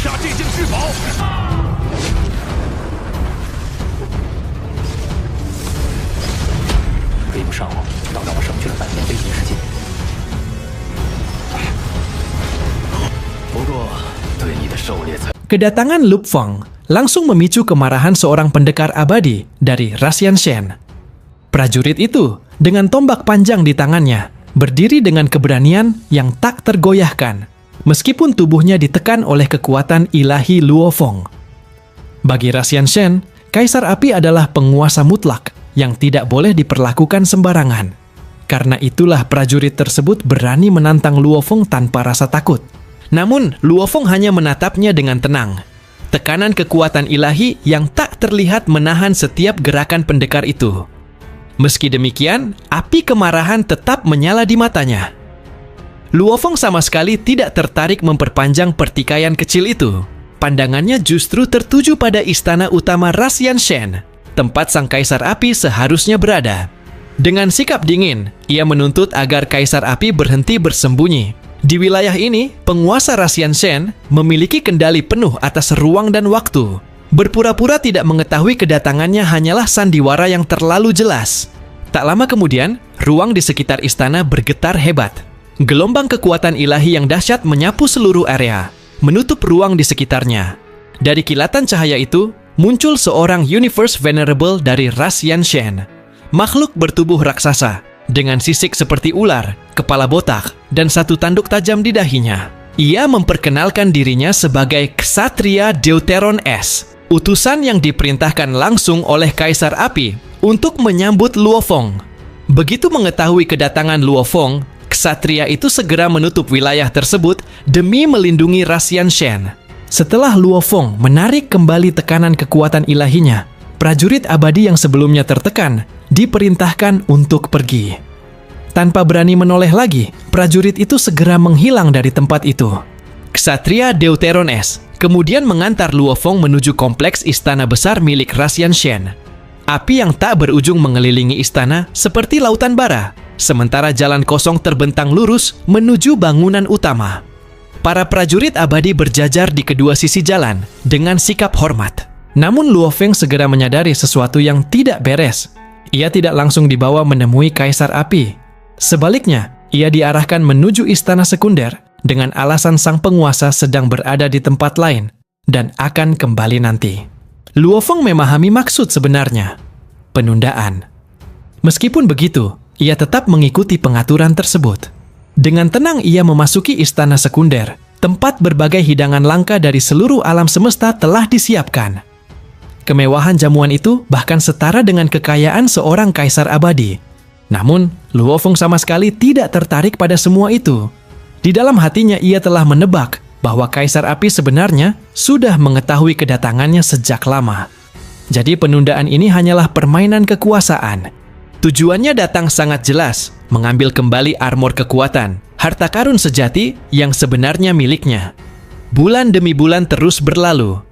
下这件至宝。追不上我，倒让我省去了半天飞行时间。不过，对你的狩猎才 Kedatangan Lu Feng langsung memicu kemarahan seorang pendekar abadi dari Rasian Shen. Prajurit itu, dengan tombak panjang di tangannya, berdiri dengan keberanian yang tak tergoyahkan, meskipun tubuhnya ditekan oleh kekuatan ilahi Luo Feng. Bagi Rasian Shen, Kaisar Api adalah penguasa mutlak yang tidak boleh diperlakukan sembarangan. Karena itulah prajurit tersebut berani menantang Luo Feng tanpa rasa takut. Namun, Luo Feng hanya menatapnya dengan tenang. Tekanan kekuatan ilahi yang tak terlihat menahan setiap gerakan pendekar itu. Meski demikian, api kemarahan tetap menyala di matanya. Luo Feng sama sekali tidak tertarik memperpanjang pertikaian kecil itu. Pandangannya justru tertuju pada istana utama Rasian Shen, tempat sang Kaisar Api seharusnya berada. Dengan sikap dingin, ia menuntut agar Kaisar Api berhenti bersembunyi. Di wilayah ini, penguasa Rasian Shen memiliki kendali penuh atas ruang dan waktu. Berpura-pura tidak mengetahui kedatangannya hanyalah sandiwara yang terlalu jelas. Tak lama kemudian, ruang di sekitar istana bergetar hebat. Gelombang kekuatan ilahi yang dahsyat menyapu seluruh area, menutup ruang di sekitarnya. Dari kilatan cahaya itu, muncul seorang Universe Venerable dari Rasian Shen. Makhluk bertubuh raksasa, dengan sisik seperti ular, kepala botak, dan satu tanduk tajam di dahinya. Ia memperkenalkan dirinya sebagai Ksatria Deuteron S, utusan yang diperintahkan langsung oleh Kaisar Api untuk menyambut Luo Feng. Begitu mengetahui kedatangan Luo Feng, Ksatria itu segera menutup wilayah tersebut demi melindungi Rasian Shen. Setelah Luo Feng menarik kembali tekanan kekuatan ilahinya, prajurit abadi yang sebelumnya tertekan diperintahkan untuk pergi. Tanpa berani menoleh lagi, prajurit itu segera menghilang dari tempat itu. Ksatria Deuteron S kemudian mengantar Luo Feng menuju kompleks istana besar milik Rasian Shen. Api yang tak berujung mengelilingi istana seperti lautan bara, sementara jalan kosong terbentang lurus menuju bangunan utama. Para prajurit abadi berjajar di kedua sisi jalan dengan sikap hormat. Namun Luo Feng segera menyadari sesuatu yang tidak beres. Ia tidak langsung dibawa menemui Kaisar Api. Sebaliknya, ia diarahkan menuju istana sekunder dengan alasan sang penguasa sedang berada di tempat lain dan akan kembali nanti. Luo Feng memahami maksud sebenarnya, penundaan. Meskipun begitu, ia tetap mengikuti pengaturan tersebut. Dengan tenang ia memasuki istana sekunder, tempat berbagai hidangan langka dari seluruh alam semesta telah disiapkan. Kemewahan jamuan itu bahkan setara dengan kekayaan seorang kaisar abadi. Namun, Luo Feng sama sekali tidak tertarik pada semua itu. Di dalam hatinya ia telah menebak bahwa Kaisar Api sebenarnya sudah mengetahui kedatangannya sejak lama. Jadi penundaan ini hanyalah permainan kekuasaan. Tujuannya datang sangat jelas, mengambil kembali armor kekuatan, harta karun sejati yang sebenarnya miliknya. Bulan demi bulan terus berlalu.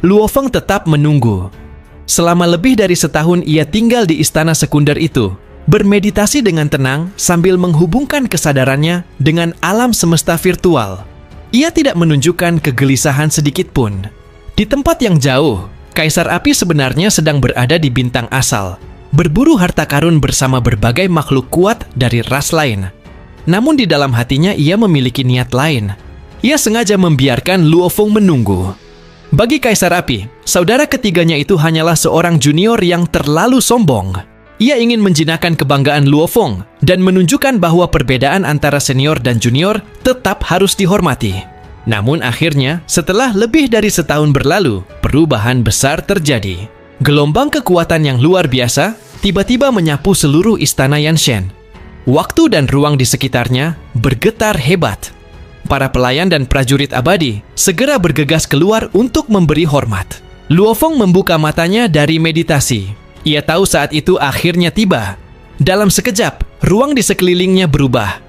Luo Feng tetap menunggu. Selama lebih dari setahun ia tinggal di istana sekunder itu, bermeditasi dengan tenang sambil menghubungkan kesadarannya dengan alam semesta virtual. Ia tidak menunjukkan kegelisahan sedikit pun. Di tempat yang jauh, Kaisar Api sebenarnya sedang berada di bintang asal, berburu harta karun bersama berbagai makhluk kuat dari ras lain. Namun di dalam hatinya ia memiliki niat lain. Ia sengaja membiarkan Luo Feng menunggu. Bagi Kaisar Api, saudara ketiganya itu hanyalah seorang junior yang terlalu sombong. Ia ingin menjinakkan kebanggaan Luo Feng dan menunjukkan bahwa perbedaan antara senior dan junior tetap harus dihormati. Namun akhirnya, setelah lebih dari setahun berlalu, perubahan besar terjadi. Gelombang kekuatan yang luar biasa tiba-tiba menyapu seluruh istana Yanshen. Waktu dan ruang di sekitarnya bergetar hebat. Para pelayan dan prajurit abadi segera bergegas keluar untuk memberi hormat. Luo Feng membuka matanya dari meditasi. Ia tahu saat itu akhirnya tiba. Dalam sekejap, ruang di sekelilingnya berubah.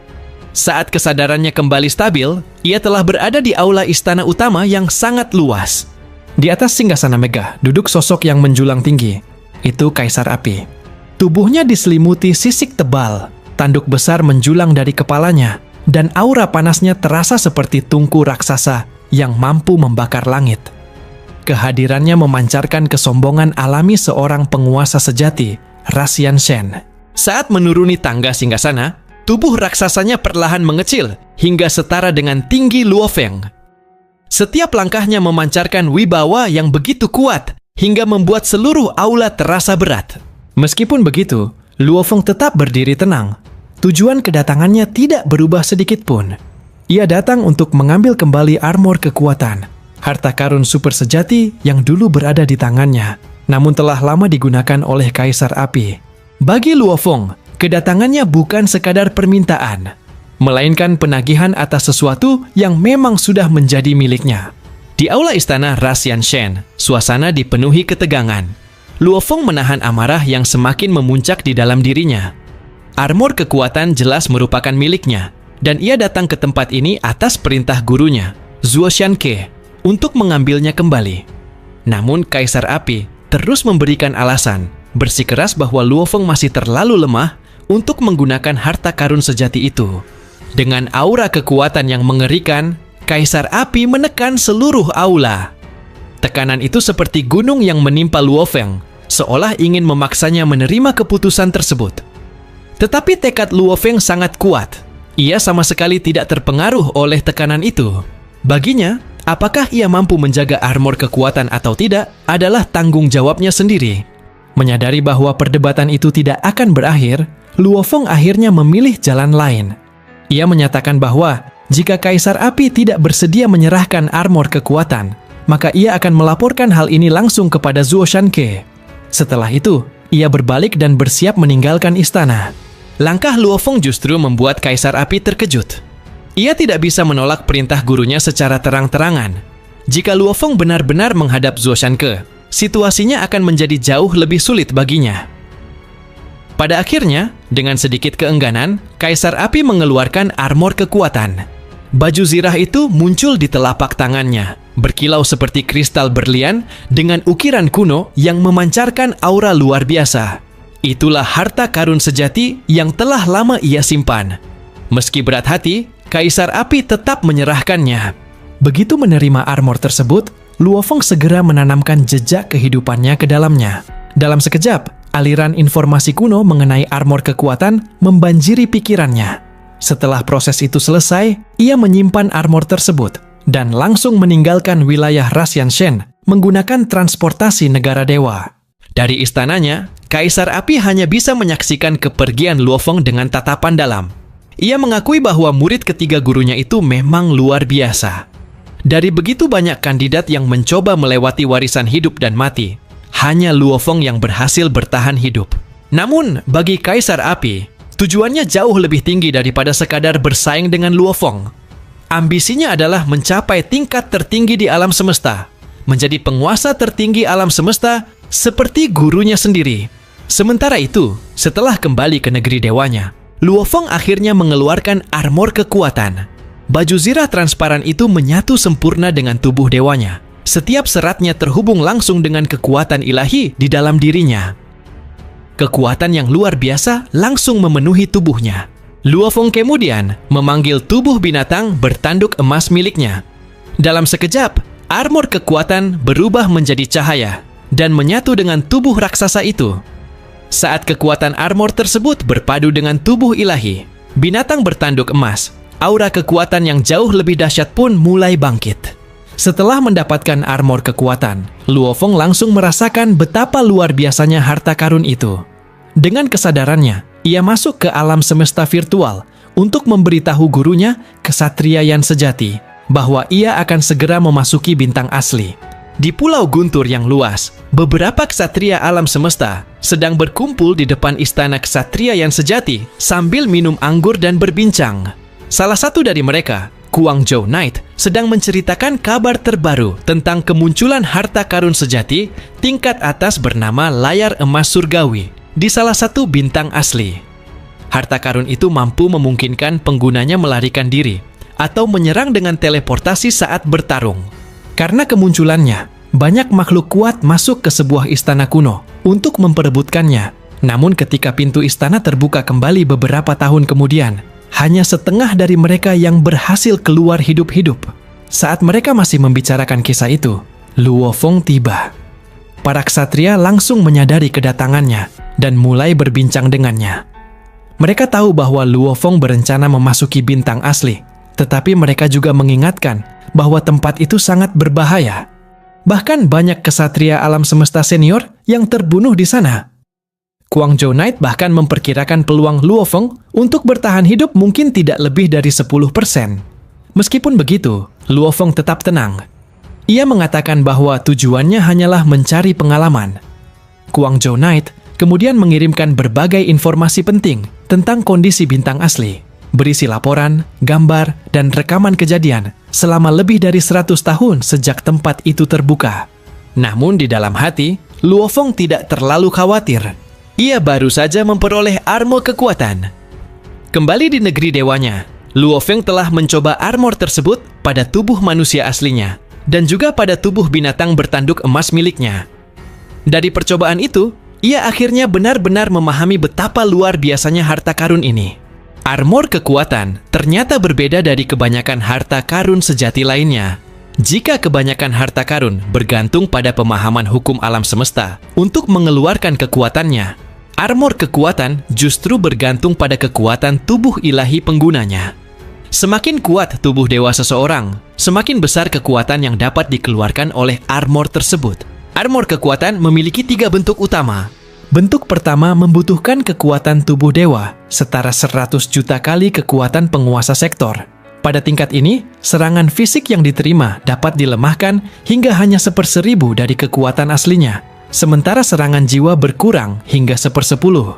Saat kesadarannya kembali stabil, ia telah berada di aula istana utama yang sangat luas. Di atas singgasana megah, duduk sosok yang menjulang tinggi. Itu Kaisar Api. Tubuhnya diselimuti sisik tebal, tanduk besar menjulang dari kepalanya, dan aura panasnya terasa seperti tungku raksasa yang mampu membakar langit. Kehadirannya memancarkan kesombongan alami seorang penguasa sejati, Rassian Shen. Saat menuruni tangga singgasana, tubuh raksasanya perlahan mengecil hingga setara dengan tinggi Luo Feng. Setiap langkahnya memancarkan wibawa yang begitu kuat hingga membuat seluruh aula terasa berat. Meskipun begitu, Luo Feng tetap berdiri tenang. Tujuan kedatangannya tidak berubah sedikit pun. Ia datang untuk mengambil kembali armor kekuatan, harta karun super sejati yang dulu berada di tangannya, namun telah lama digunakan oleh Kaisar Api. Bagi Luo Feng, kedatangannya bukan sekadar permintaan, melainkan penagihan atas sesuatu yang memang sudah menjadi miliknya. Di aula istana Rassian Shen, suasana dipenuhi ketegangan. Luo Feng menahan amarah yang semakin memuncak di dalam dirinya. Armor kekuatan jelas merupakan miliknya, dan ia datang ke tempat ini atas perintah gurunya, Zuo Shanke, untuk mengambilnya kembali. Namun Kaisar Api terus memberikan alasan, bersikeras bahwa Luo Feng masih terlalu lemah untuk menggunakan harta karun sejati itu. Dengan aura kekuatan yang mengerikan, Kaisar Api menekan seluruh aula. Tekanan itu seperti gunung yang menimpa Luo Feng, seolah ingin memaksanya menerima keputusan tersebut. Tetapi tekad Luo Feng sangat kuat. Ia sama sekali tidak terpengaruh oleh tekanan itu. Baginya, apakah ia mampu menjaga armor kekuatan atau tidak adalah tanggung jawabnya sendiri. Menyadari bahwa perdebatan itu tidak akan berakhir, Luo Feng akhirnya memilih jalan lain. Ia menyatakan bahwa jika Kaisar Api tidak bersedia menyerahkan armor kekuatan, maka ia akan melaporkan hal ini langsung kepada Zuo Shanke. Setelah itu, ia berbalik dan bersiap meninggalkan istana. Langkah Luo Feng justru membuat Kaisar Api terkejut. Ia tidak bisa menolak perintah gurunya secara terang-terangan. Jika Luo Feng benar-benar menghadap Zuo Shanke, situasinya akan menjadi jauh lebih sulit baginya. Pada akhirnya, dengan sedikit keengganan, Kaisar Api mengeluarkan armor kekuatan. Baju zirah itu muncul di telapak tangannya, berkilau seperti kristal berlian dengan ukiran kuno yang memancarkan aura luar biasa. Itulah harta karun sejati yang telah lama ia simpan. Meski berat hati, Kaisar Api tetap menyerahkannya. Begitu menerima armor tersebut, Luo Feng segera menanamkan jejak kehidupannya ke dalamnya. Dalam sekejap, aliran informasi kuno mengenai armor kekuatan membanjiri pikirannya. Setelah proses itu selesai, ia menyimpan armor tersebut dan langsung meninggalkan wilayah Rassian Shen menggunakan transportasi negara dewa. Dari istananya, Kaisar Api hanya bisa menyaksikan kepergian Luo Feng dengan tatapan dalam. Ia mengakui bahwa murid ketiga gurunya itu memang luar biasa. Dari begitu banyak kandidat yang mencoba melewati warisan hidup dan mati, hanya Luo Feng yang berhasil bertahan hidup. Namun, bagi Kaisar Api, tujuannya jauh lebih tinggi daripada sekadar bersaing dengan Luo Feng. Ambisinya adalah mencapai tingkat tertinggi di alam semesta, menjadi penguasa tertinggi alam semesta seperti gurunya sendiri. Sementara itu, setelah kembali ke negeri dewanya, Luo Feng akhirnya mengeluarkan armor kekuatan. Baju zirah transparan itu menyatu sempurna dengan tubuh dewanya. Setiap seratnya terhubung langsung dengan kekuatan ilahi di dalam dirinya. Kekuatan yang luar biasa langsung memenuhi tubuhnya. Luo Feng kemudian memanggil tubuh binatang bertanduk emas miliknya. Dalam sekejap, armor kekuatan berubah menjadi cahaya dan menyatu dengan tubuh raksasa itu. Saat kekuatan armor tersebut berpadu dengan tubuh ilahi, binatang bertanduk emas, aura kekuatan yang jauh lebih dahsyat pun mulai bangkit. Setelah mendapatkan armor kekuatan, Luo Feng langsung merasakan betapa luar biasanya harta karun itu. Dengan kesadarannya, ia masuk ke alam semesta virtual untuk memberitahu gurunya, Ksatria yang sejati, bahwa ia akan segera memasuki bintang asli. Di Pulau Guntur yang luas, beberapa ksatria alam semesta sedang berkumpul di depan istana Ksatria yang sejati sambil minum anggur dan berbincang. Salah satu dari mereka, Guangzhou Knight, sedang menceritakan kabar terbaru tentang kemunculan harta karun sejati tingkat atas bernama layar emas surgawi di salah satu bintang asli. Harta karun itu mampu memungkinkan penggunanya melarikan diri atau menyerang dengan teleportasi saat bertarung. Karena kemunculannya, banyak makhluk kuat masuk ke sebuah istana kuno untuk memperebutkannya. Namun ketika pintu istana terbuka kembali beberapa tahun kemudian, hanya setengah dari mereka yang berhasil keluar hidup-hidup. Saat mereka masih membicarakan kisah itu, Luo Feng tiba. Para ksatria langsung menyadari kedatangannya dan mulai berbincang dengannya. Mereka tahu bahwa Luo Feng berencana memasuki bintang asli, tetapi mereka juga mengingatkan bahwa tempat itu sangat berbahaya. Bahkan banyak ksatria alam semesta senior yang terbunuh di sana. Guangzhou Knight bahkan memperkirakan peluang Luo Feng untuk bertahan hidup mungkin tidak lebih dari 10%. Meskipun begitu, Luo Feng tetap tenang. Ia mengatakan bahwa tujuannya hanyalah mencari pengalaman. Guangzhou Knight kemudian mengirimkan berbagai informasi penting tentang kondisi bintang asli, berisi laporan, gambar, dan rekaman kejadian selama lebih dari 100 tahun sejak tempat itu terbuka. Namun di dalam hati, Luo Feng tidak terlalu khawatir. Ia baru saja memperoleh armor kekuatan. Kembali di negeri dewanya, Luo Feng telah mencoba armor tersebut pada tubuh manusia aslinya dan juga pada tubuh binatang bertanduk emas miliknya. Dari percobaan itu, ia akhirnya benar-benar memahami betapa luar biasanya harta karun ini. Armor kekuatan ternyata berbeda dari kebanyakan harta karun sejati lainnya. Jika kebanyakan harta karun bergantung pada pemahaman hukum alam semesta untuk mengeluarkan kekuatannya, armor kekuatan justru bergantung pada kekuatan tubuh ilahi penggunanya. Semakin kuat tubuh dewa seseorang, semakin besar kekuatan yang dapat dikeluarkan oleh armor tersebut. Armor kekuatan memiliki 3 bentuk utama. Bentuk pertama membutuhkan kekuatan tubuh dewa setara 100 juta kali kekuatan penguasa sektor. Pada tingkat ini, serangan fisik yang diterima dapat dilemahkan hingga hanya 1/1000 dari kekuatan aslinya, sementara serangan jiwa berkurang hingga 1/10.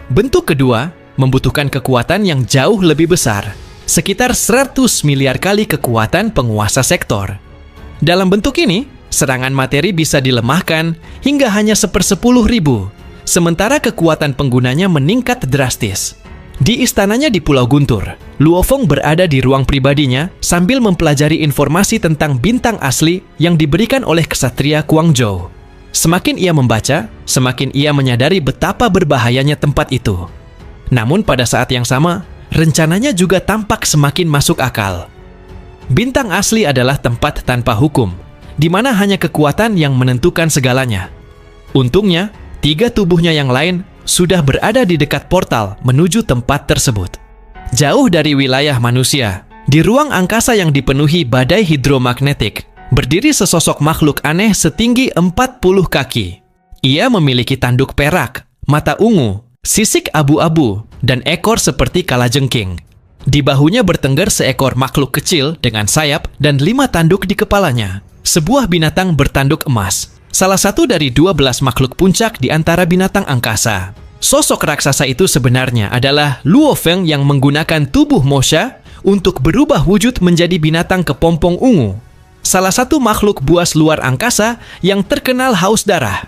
Bentuk kedua membutuhkan kekuatan yang jauh lebih besar, sekitar 100 miliar kali kekuatan penguasa sektor. Dalam bentuk ini, serangan materi bisa dilemahkan hingga hanya 1/10.000, sementara kekuatan penggunanya meningkat drastis. Di istananya di Pulau Guntur, Luo Feng berada di ruang pribadinya sambil mempelajari informasi tentang bintang asli yang diberikan oleh ksatria Guangzhou. Semakin ia membaca, semakin ia menyadari betapa berbahayanya tempat itu. Namun pada saat yang sama, rencananya juga tampak semakin masuk akal. Bintang asli adalah tempat tanpa hukum, di mana hanya kekuatan yang menentukan segalanya. Untungnya, 3 tubuhnya yang lain sudah berada di dekat portal menuju tempat tersebut. Jauh dari wilayah manusia, di ruang angkasa yang dipenuhi badai hidromagnetik, berdiri sesosok makhluk aneh setinggi 40 kaki. Ia memiliki tanduk perak, mata ungu, sisik abu-abu, dan ekor seperti kalajengking. Di bahunya bertengger seekor makhluk kecil dengan sayap dan 5 tanduk di kepalanya. Sebuah binatang bertanduk emas, salah satu dari 12 makhluk puncak di antara binatang angkasa. Sosok raksasa itu sebenarnya adalah Luo Feng yang menggunakan tubuh Mosha untuk berubah wujud menjadi binatang kepompong ungu. Salah satu makhluk buas luar angkasa yang terkenal haus darah.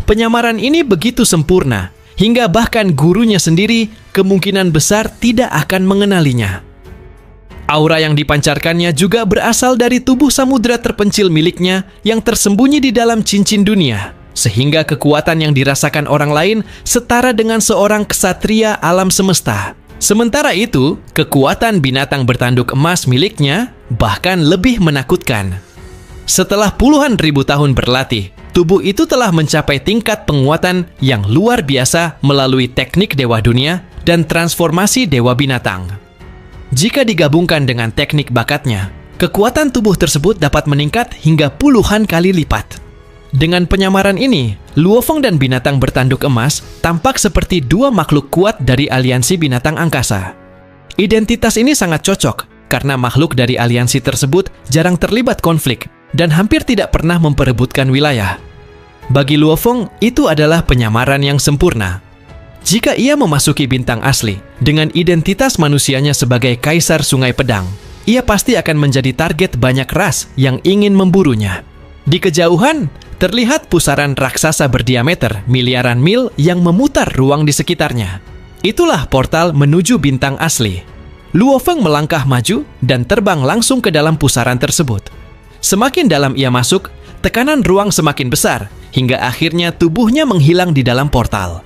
Penyamaran ini begitu sempurna, hingga bahkan gurunya sendiri kemungkinan besar tidak akan mengenalinya. Aura yang dipancarkannya juga berasal dari tubuh samudera terpencil miliknya yang tersembunyi di dalam cincin dunia, sehingga kekuatan yang dirasakan orang lain setara dengan seorang ksatria alam semesta. Sementara itu, kekuatan binatang bertanduk emas miliknya bahkan lebih menakutkan. Setelah puluhan ribu tahun berlatih, tubuh itu telah mencapai tingkat penguatan yang luar biasa melalui teknik dewa dunia dan transformasi dewa binatang. Jika digabungkan dengan teknik bakatnya, kekuatan tubuh tersebut dapat meningkat hingga puluhan kali lipat. Dengan penyamaran ini, Luo Feng dan binatang bertanduk emas tampak seperti 2 makhluk kuat dari aliansi binatang angkasa. Identitas ini sangat cocok karena makhluk dari aliansi tersebut jarang terlibat konflik dan hampir tidak pernah memperebutkan wilayah. Bagi Luo Feng, itu adalah penyamaran yang sempurna. Jika ia memasuki bintang asli dengan identitas manusianya sebagai Kaisar Sungai Pedang, ia pasti akan menjadi target banyak ras yang ingin memburunya. Di kejauhan, terlihat pusaran raksasa berdiameter miliaran mil yang memutar ruang di sekitarnya. Itulah portal menuju bintang asli. Luo Feng melangkah maju dan terbang langsung ke dalam pusaran tersebut. Semakin dalam ia masuk, tekanan ruang semakin besar, hingga akhirnya tubuhnya menghilang di dalam portal.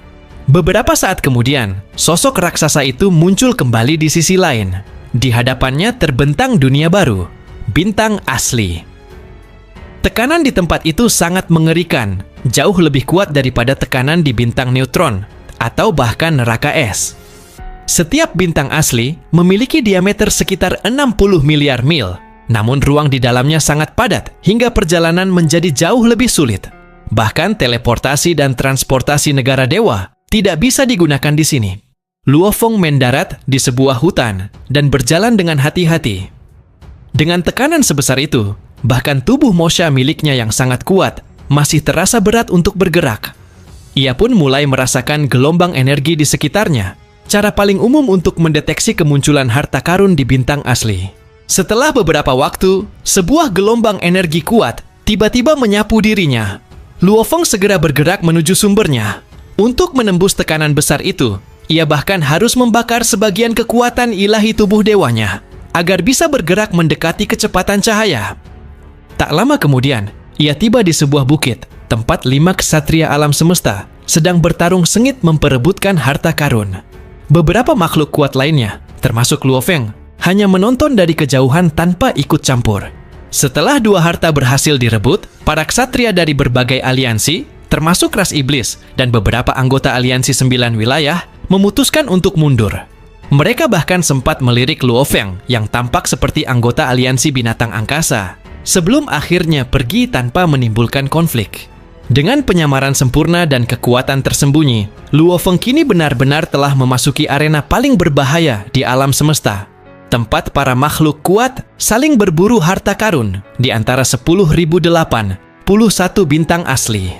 Beberapa saat kemudian, sosok raksasa itu muncul kembali di sisi lain. Di hadapannya terbentang dunia baru. bintang asli. Tekanan di tempat itu sangat mengerikan, jauh lebih kuat daripada tekanan di bintang neutron, atau bahkan neraka es. Setiap bintang asli memiliki diameter sekitar 60 miliar mil, namun ruang di dalamnya sangat padat hingga perjalanan menjadi jauh lebih sulit. Bahkan teleportasi dan transportasi negara dewa tidak bisa digunakan di sini. Luo Feng mendarat di sebuah hutan dan berjalan dengan hati-hati. Dengan tekanan sebesar itu, bahkan tubuh Mosha miliknya yang sangat kuat masih terasa berat untuk bergerak. Ia pun mulai merasakan gelombang energi di sekitarnya, cara paling umum untuk mendeteksi kemunculan harta karun di bintang asli. Setelah beberapa waktu, sebuah gelombang energi kuat tiba-tiba menyapu dirinya. Luo Feng segera bergerak menuju sumbernya. Untuk menembus tekanan besar itu, ia bahkan harus membakar sebagian kekuatan ilahi tubuh dewanya agar bisa bergerak mendekati kecepatan cahaya. Tak lama kemudian, ia tiba di sebuah bukit, tempat 5 ksatria alam semesta sedang bertarung sengit memperebutkan harta karun. Beberapa makhluk kuat lainnya, termasuk Luo Feng, hanya menonton dari kejauhan tanpa ikut campur. Setelah 2 harta berhasil direbut, para ksatria dari berbagai aliansi, termasuk ras iblis dan beberapa anggota aliansi 9 wilayah, memutuskan untuk mundur. Mereka bahkan sempat melirik Luo Feng yang tampak seperti anggota aliansi binatang angkasa, sebelum akhirnya pergi tanpa menimbulkan konflik. Dengan penyamaran sempurna dan kekuatan tersembunyi, Luo Feng kini benar-benar telah memasuki arena paling berbahaya di alam semesta, tempat para makhluk kuat saling berburu harta karun di antara 10.081 bintang asli.